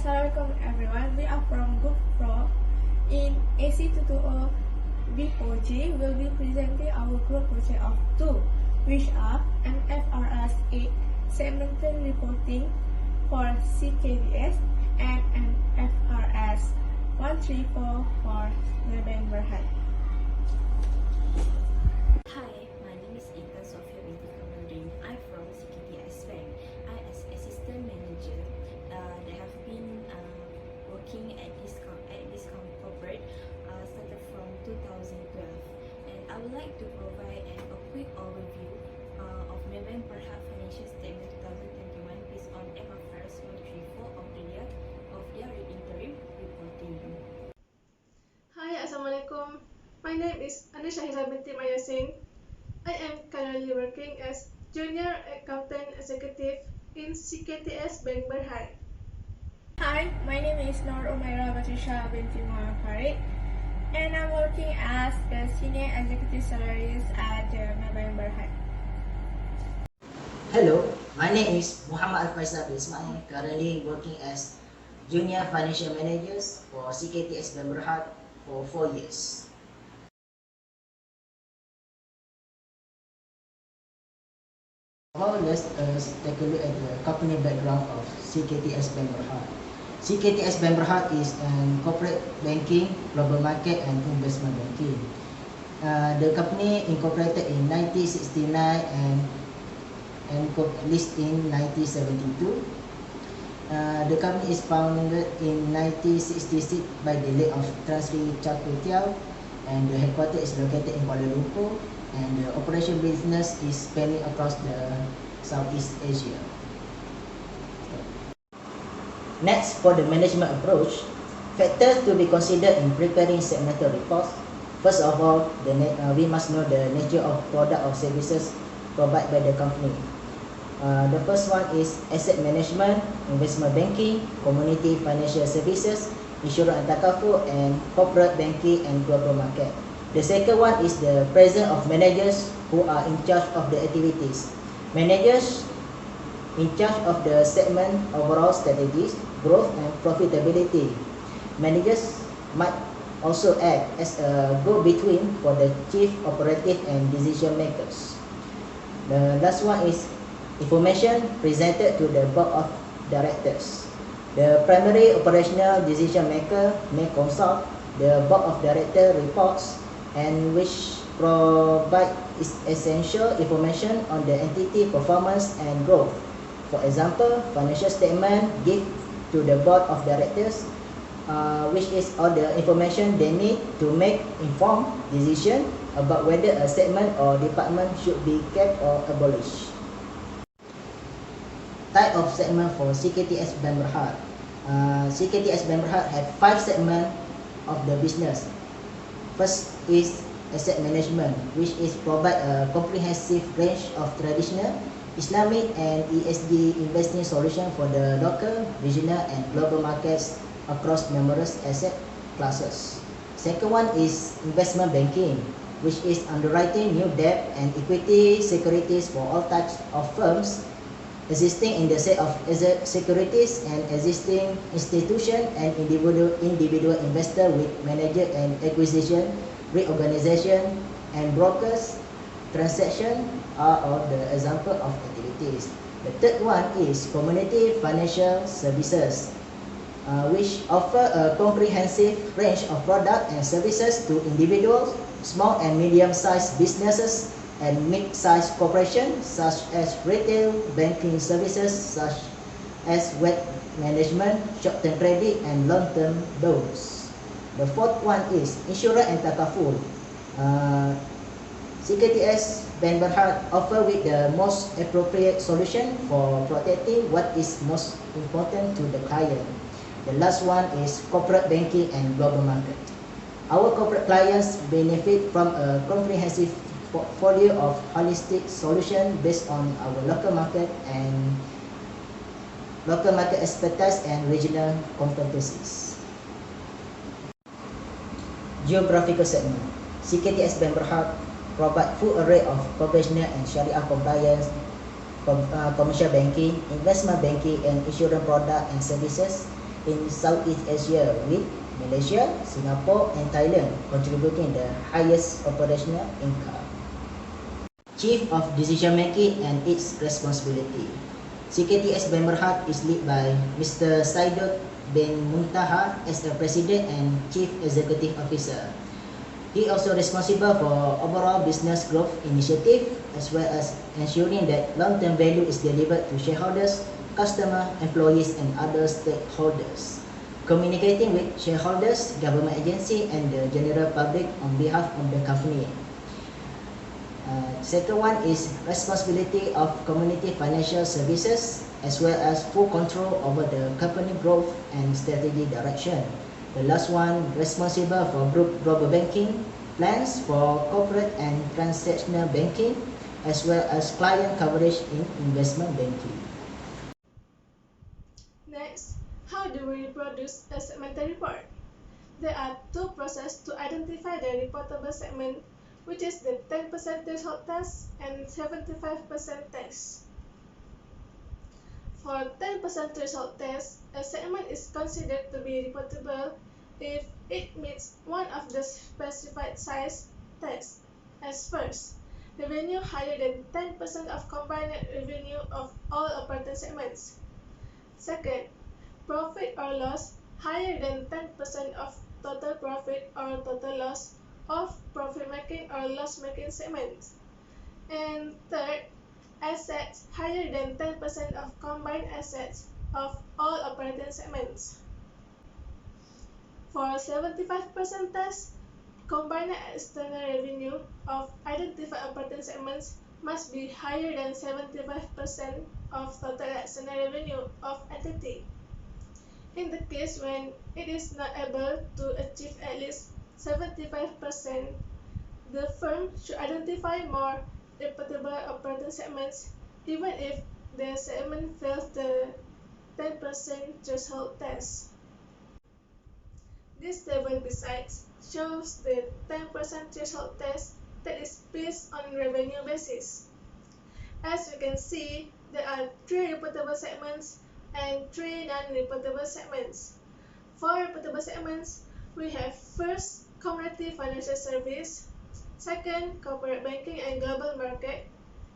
Assalamualaikum everyone, we are from Group Pro. In AC220B4J, we'll be presenting our group project of 2, which are an FAR570 segmental reporting for Ckts and an FAR570 for Maybank. Hi, my name is Ita Sofia binti Kamaldin. I'm from Ckts Bank. I as assistant manager. They have been working at this corporate started from 2012, and I would like to provide a quick overview of Maybank Financial Statement 2021 based on FAR570 of their interim reporting. Hi, Assalamualaikum. My name is Anisha binti Mayasin. I am currently working as Junior Accountant Executive in Ckts Bank Berhad. Hi, my name is Nur Umaira Batrisha binti Muhammad Farid, and I'm working as the Senior Executive Salaries at Maybank Berhad. Hello, my name is Muhammad Al-Faisal Ismail, currently working as Junior Financial Managers for Ckts Bank Berhad for 4 years. Now let's take a look at the company background of Ckts Bank Berhad. Ckts Bank Berhad is an corporate banking, global market and investment banking. The company incorporated in 1969 and listed in 1972. The company is founded in 1966 by the late of Tan Sri Chakutiao, and the headquarters is located in Kuala Lumpur, and the operation business is spanning across the Southeast Asia. Next, for the management approach, factors to be considered in preparing segmental reports. First of all, we must know the nature of product or services provided by the company. The first one is asset management, investment banking, community financial services, insurance and takaful, and corporate banking and global market. The second one is the presence of managers who are in charge of the activities. Managers in charge of the segment overall strategies, growth and profitability. Managers might also act as a go-between for the chief operative and decision makers. The last one is information presented to the board of directors. The primary operational decision maker may consult the board of directors reports, and which provide essential information on the entity performance and growth. For example, financial statement give to the board of directors, which is all the information they need to make informed decision about whether a segment or department should be kept or abolished. Type of segment for Ckts Bank Berhad. Ckts Bank Berhad have 5 segments of the business. First is asset management, which is provide a comprehensive range of traditional, Islamic and ESG investing solution for the local, regional and global markets across numerous asset classes. Second one is investment banking, which is underwriting new debt and equity securities for all types of firms existing in the set of securities and existing institution and individual investor with manager and acquisition, reorganization and brokers transaction are all the example of activities. The third one is community financial services, which offer a comprehensive range of products and services to individuals, small and medium-sized businesses and mid-sized corporations, such as retail banking services such as wealth management, short-term credit and long-term loans. The fourth one is insurance and takaful. Ckts Bank Berhad offer with the most appropriate solution for protecting what is most important to the client. The last one is corporate banking and global market. Our corporate clients benefit from a comprehensive portfolio of holistic solution based on our local market expertise and regional competencies. Geographical segment. Ckts Bank Berhad provide full array of conventional and Sharia compliance, commercial banking, investment banking and insurance product and services in Southeast Asia, with Malaysia, Singapore and Thailand contributing the highest operational income. Chief of Decision Making and its responsibility. Ckts Bank Berhad is led by Mr. Saidot bin Muntaha as the President and Chief Executive Officer. He also responsible for overall business growth initiative as well as ensuring that long-term value is delivered to shareholders, customers, employees and other stakeholders. Communicating with shareholders, government agency and the general public on behalf of the company. Second one is responsibility of community financial services as well as full control over the company growth and strategy direction. The last one, responsible for group global banking, plans for corporate and transactional banking, as well as client coverage in investment banking. Next, how do we reproduce a segmental report? There are two processes to identify the reportable segment, which is the 10% threshold test and 75% test. For 10% threshold test, a segment is considered to be reportable if it meets one of the specified size tests. As first, revenue higher than 10% of combined net revenue of all operating segments. Second, profit or loss higher than 10% of total profit or total loss of profit-making or loss-making segments. And third, assets higher than 10% of combined assets of all operating segments. For 75% test, combined external revenue of identified operating segments must be higher than 75% of total external revenue of entity. In the case when it is not able to achieve at least 75%, the firm should identify more reportable operating segments even if the segment fails the 10% threshold test. This table besides shows the 10% threshold test that is based on revenue basis. As you can see, there are 3 reportable segments and 3 non-reportable segments. For reportable segments, we have first, commodity financial service, second, corporate banking and global market,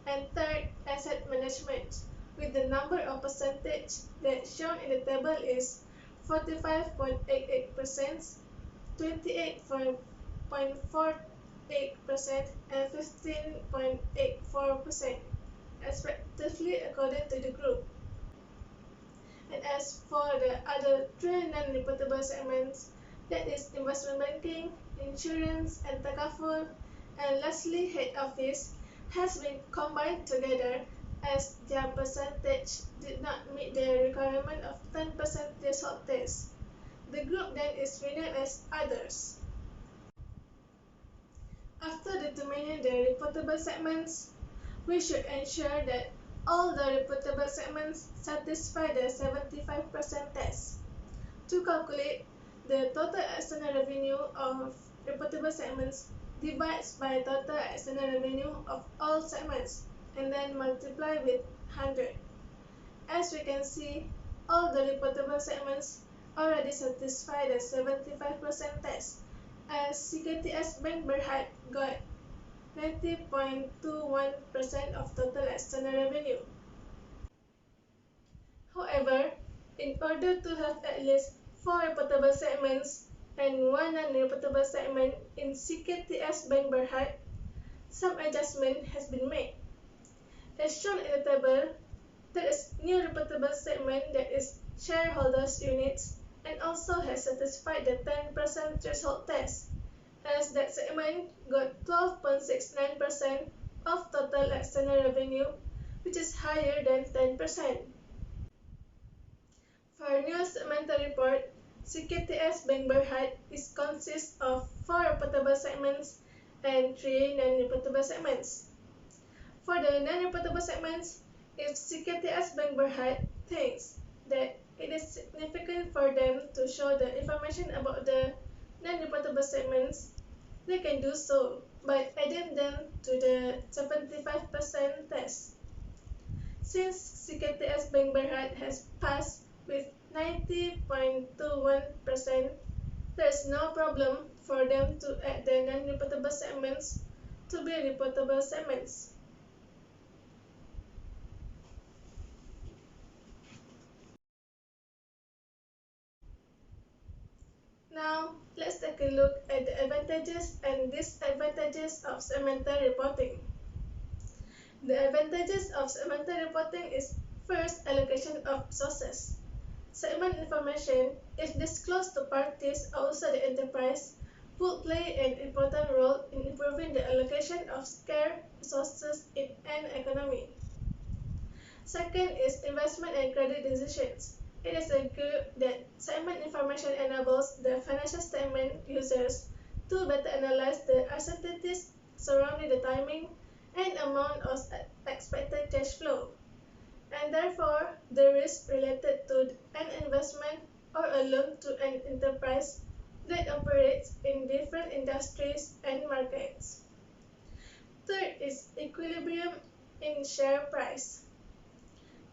and third, asset management, with the number of percentage that shown in the table is 45.88%, 28.48%, and 15.84%, respectively according to the group. And as for the other 3 non-reportable segments, that is investment banking, insurance, and takaful, and lastly head office, has been combined together as their percentage did not meet the requirement of 10% threshold test. The group then is renamed as others. After determining the reportable segments, we should ensure that all the reportable segments satisfy the 75% test. To calculate, the total external revenue of reportable segments divides by total external revenue of all segments and then multiply with 100. As we can see, all the reportable segments already satisfy the 75% test, as Ckts Bank Berhad got 90.21% of total external revenue. However, in order to have at least 4 reportable segments and 1 non-reportable segment in Ckts Bank Berhad, some adjustment has been made. As shown in the table, there is new reportable segment that is shareholders' units and also has satisfied the 10% threshold test, as that segment got 12.69% of total external revenue, which is higher than 10%. For new segmental report, Ckts Bank Berhad is consists of 4 reportable segments and 3 non-reportable segments. For the non-reportable segments, if Ckts Bank Berhad thinks that it is significant for them to show the information about the non-reportable segments, they can do so by adding them to the 75% test. Since Ckts Bank Berhad has passed with 90.21%, there's no problem for them to add the non-reportable segments to be reportable segments. Now, let's take a look at the advantages and disadvantages of segmental reporting. The advantages of segmental reporting is first, allocation of resources. Segment information, if disclosed to parties outside the enterprise, will play an important role in improving the allocation of scarce resources in an economy. Second is investment and credit decisions. It is argued that segment information enables the financial statement users to better analyze the uncertainties surrounding the timing and amount of expected cash flow, and therefore the risk related to an investment or a loan to an enterprise that operates in different industries and markets. Third is equilibrium in share price.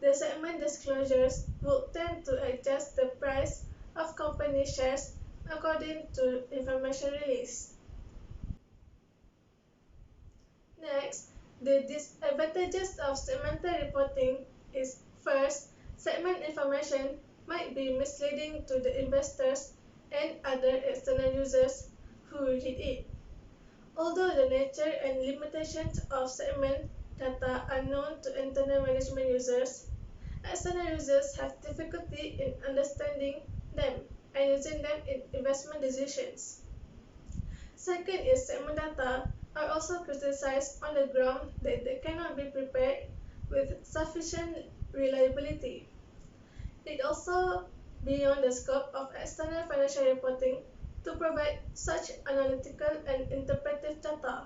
The segment disclosures will tend to adjust the price of company shares according to information released. Next, the disadvantages of segmental reporting is first, segment information might be misleading to the investors and other external users who read it. Although the nature and limitations of segment data are known to internal management users, external users have difficulty in understanding them and using them in investment decisions. Second is segment data are also criticized on the ground that they cannot be prepared with sufficient reliability. It also beyond the scope of external financial reporting to provide such analytical and interpretive data.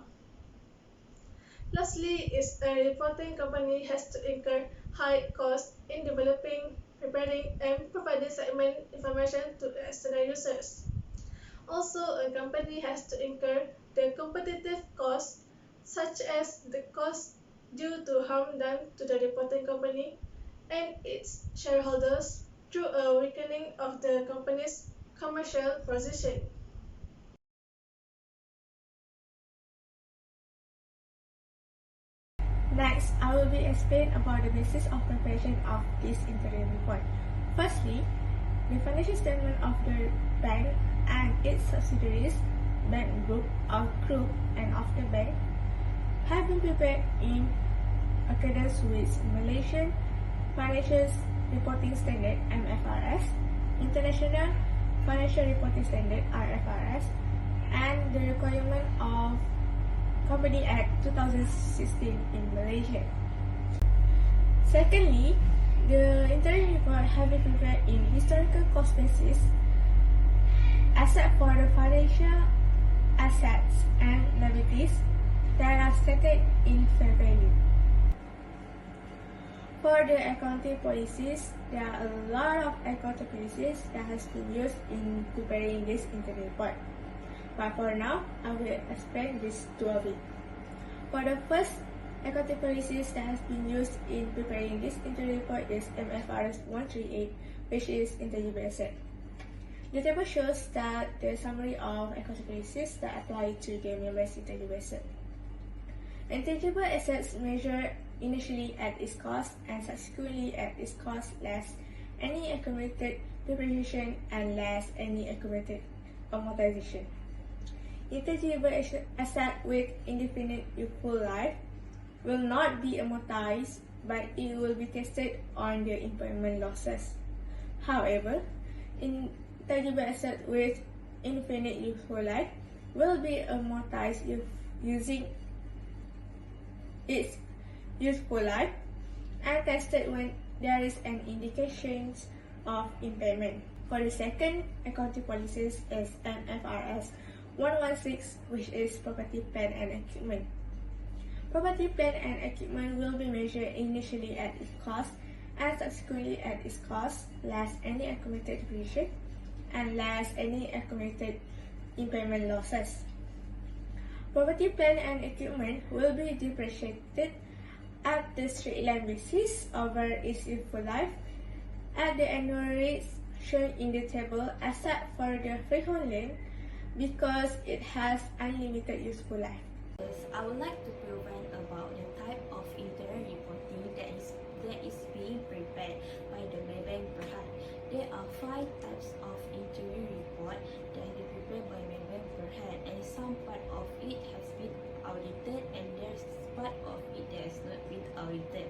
Lastly, is a reporting company has to incur high costs in developing, preparing, and providing segment information to external users. Also, a company has to incur the competitive costs, such as the cost due to harm done to the reporting company and its shareholders through a weakening of the company's commercial position. Next, I will be explain about the basis of preparation of this interim report. Firstly, the financial statement of the bank and its subsidiaries, bank group or group and of the bank, have been prepared in accordance with Malaysian Financial Reporting Standard (MFRS), International Financial Reporting Standard (IFRS), and the requirement of Company Act 2016 in Malaysia. Secondly, the interim report have been prepared in historical cost basis, except for the financial assets and liabilities that are stated in fair value. For the accounting policies, there are a lot of accounting policies that has been used in preparing this interim report. But for now, I will explain these two of it. For the first accounting policies that has been used in preparing this interim report is FAR570, which is intangible asset. The table shows that the summary of accounting policies that apply to the members' intangible asset. Intangible assets measured initially at its cost and subsequently at its cost less any accumulated depreciation and less any accumulated amortization. Intangible asset with indefinite useful life will not be amortized, but it will be tested on the impairment losses. However, intangible asset with infinite useful life will be amortized using its useful life and tested when there is an indication of impairment. For the second accounting policies is MFRS 116, which is property, plant and equipment. Property, plant and equipment will be measured initially at its cost and subsequently at its cost less any accumulated depreciation and less any accumulated impairment losses. Property, plant and equipment will be depreciated at the straight line basis over its useful life at the annual rates shown in the table except for the frequent length because it has unlimited useful life. I would like to present about the type of internal reporting that is being prepared by the Maybank Berhad. There are 5 types of internal report that is prepared by Maybank Berhad, and some part of it has been audited and there's part of it that has not been audited.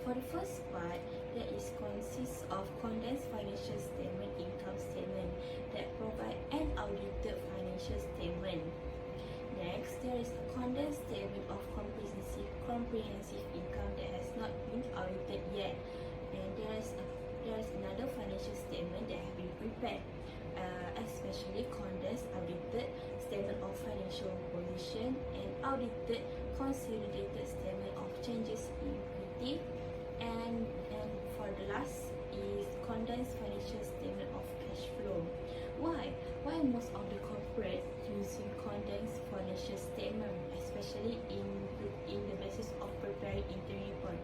For the first part, that is consists of condensed financial statement, income statement that provide an audited financial statement. Next, there is a condensed statement of comprehensive income that has not been audited yet, and there is another financial statement that has been prepared, especially condensed audited statement of financial position and audited consolidated statement of changes in equity, and for the last is condensed financial statement of cash flow. Why most of the corporate using condensed financial statement, especially in the basis of preparing interim report?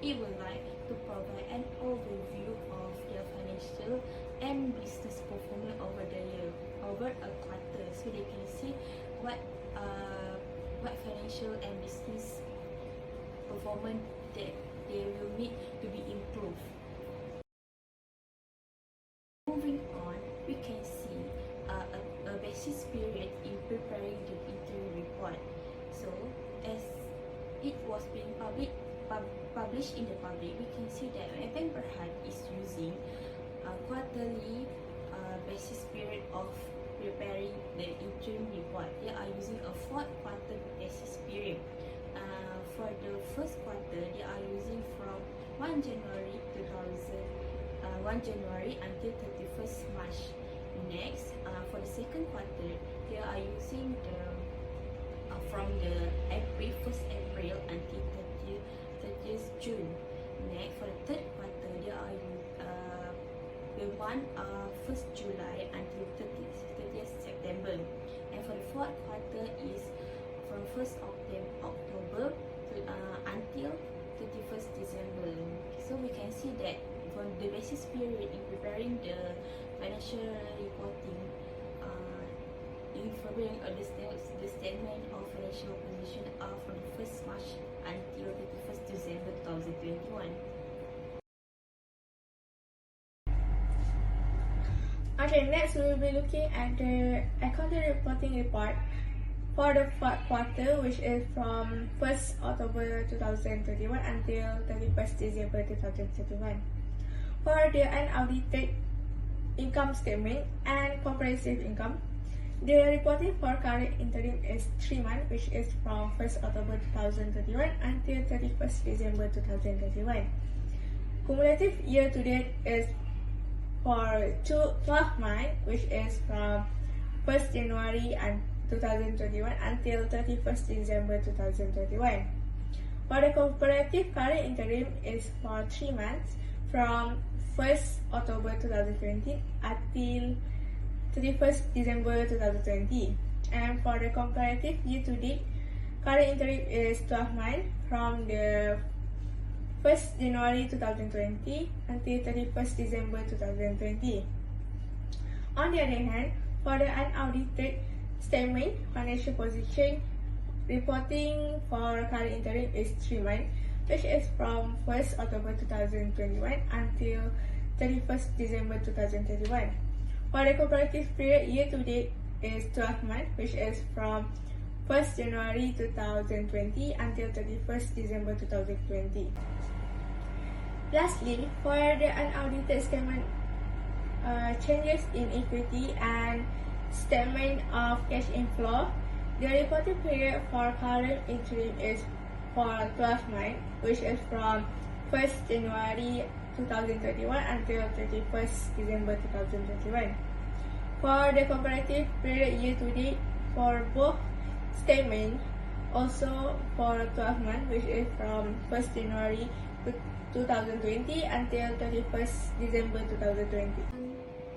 It would like to provide an overview of their financial and business performance over the year, over a quarter, so they can see what financial and business performance that they will need to be improved. Moving on, we can see a basis period in preparing the interim report. So, as it was being published in the public, we can see that Maybank Berhad is using a quarterly basis period of preparing the interim report. They are using a 4th quarter basis period. For the first quarter, they are using from 1 January until 31st March. Next, for the second quarter, they are using from the 1st April until 30th June. Next, for the third quarter, they are the one 1st July until 30th September. And for the fourth quarter is from 1st October until 31st December. So we can see that for the basis period in preparing the financial reporting, in preparing the statement of financial position from 1st March until 31st December 2021. Okay, next we will be looking at the accounting reporting report for the 4th quarter, which is from 1st October 2021 until 31st December 2021. For the unaudited income statement and comprehensive income, the reporting for current interim is 3 months, which is from 1st October 2021 until 31st December 2021. Cumulative year-to-date is for 12 months, which is from 1st January 2021 until 31st December 2021. For the comparative current interim is for 3 months from 1st October 2020 until 31st December 2020. And for the comparative year-to-date current interim is 12 months from the 1st January 2020 until 31st December 2020. On the other hand, for the unaudited statement financial position, reporting for current interim is 3 months, which is from 1st October 2021 until 31st December 2021. For the comparative period year-to-date is 12 months, which is from 1st January 2020 until 31st December 2020. Lastly, for the unaudited statement changes in equity and statement of cash inflow, the reporting period for current interim is for 12 months, which is from 1st January 2021 until 31st December 2021. For the comparative period year-to-date for both statements, also for 12 months, which is from 1st January 2020 until 31st December 2020.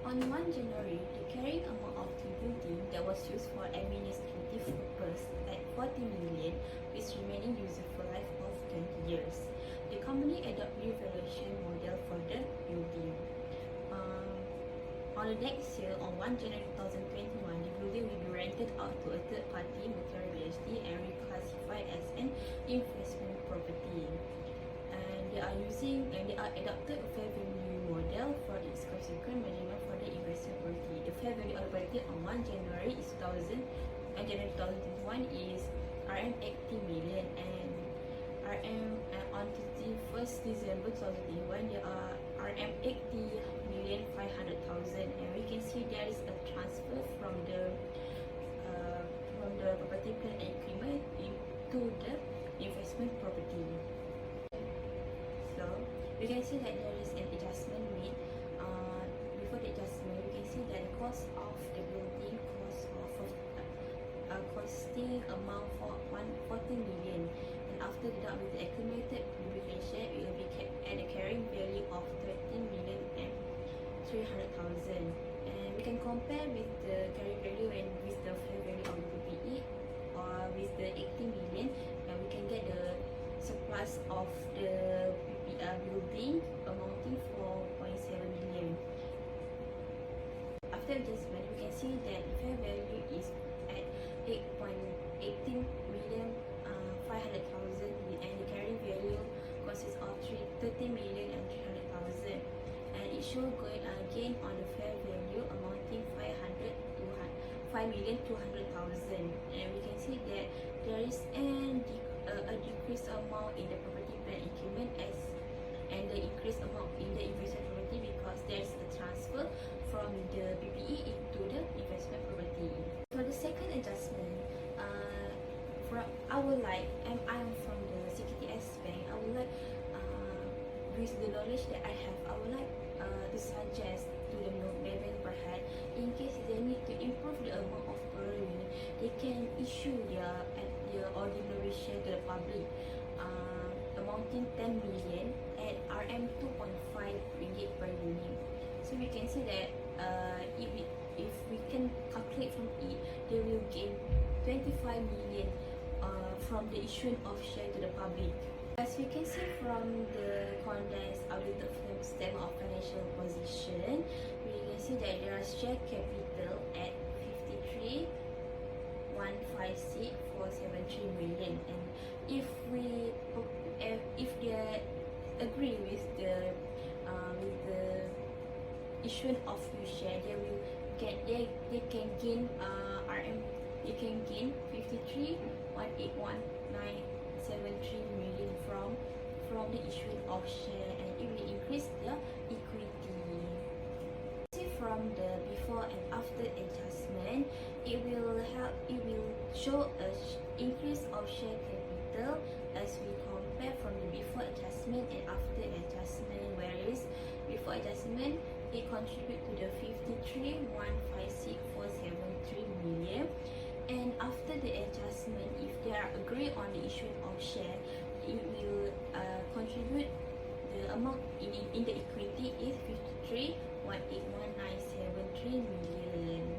On 1 January, the carrying amount of the building that was used for administrative purpose at 40 million, with remaining useful life of 20 years. The company adopted revaluation model for the building. On the next year, on 1 January 2021, the building will be rented out to a third party, Mutiara Real Estate, and reclassified as an investment property. And they are adopted a fair value model for its consequent measurement for the investment property. The fair value of the property on 1 January 2021 is RM 80 million, and on 31st December 2021 there are RM 80,500,000, and we can see there is a transfer from the property plant and equipment into the investment property. So we can see that there is an adjustment made. Before the adjustment, we can see that the cost of the building costing amount for 140 million, and after deduct with the accumulated publication, it will be kept at a carrying value of 13,300,000. And we can compare with the carrying value and with the fair value of the PPE, or with the 80 million, and we can get the surplus of the building amounting 4.7 million. After adjustment, we can see that the fair value is at 8.18 million 500,000, and the carrying value consists of 30 million and 300,000, and it shows gain on the fair value amounting 5,200,000, and we can see that there is a decreased amount in the property plant equipment and the increased amount in the investment property, because there is a transfer from the PPE into the investment property. For the second adjustment, I would like, and I am from the Ckts Bank, I would like, with the knowledge that I have, I would like to suggest to the Maybank perhaps, in case they need to improve the amount of borrowing, they can issue their ordinary share to the public, amounting 10 million at RM 2.5 ringgit per unit. So we can see that if we can calculate from it, they will gain 25 million from the issuance of share to the public. As we can see from the condensed audited statement of financial position, we can see that there are share capital at 53,156,473 million, and if they agree with the issuance of new share, they can gain 53,181,973 million from the issuance of share, and it will increase the equity. See from the before and after adjustment, it will show a increase of share capital as we compare from the before adjustment and after adjustment, whereas before adjustment it contribute to the 53,156,473 million, and after the adjustment, if they are agreed on the issuance of share, it will contribute the amount in the equity is 53,181,973 million.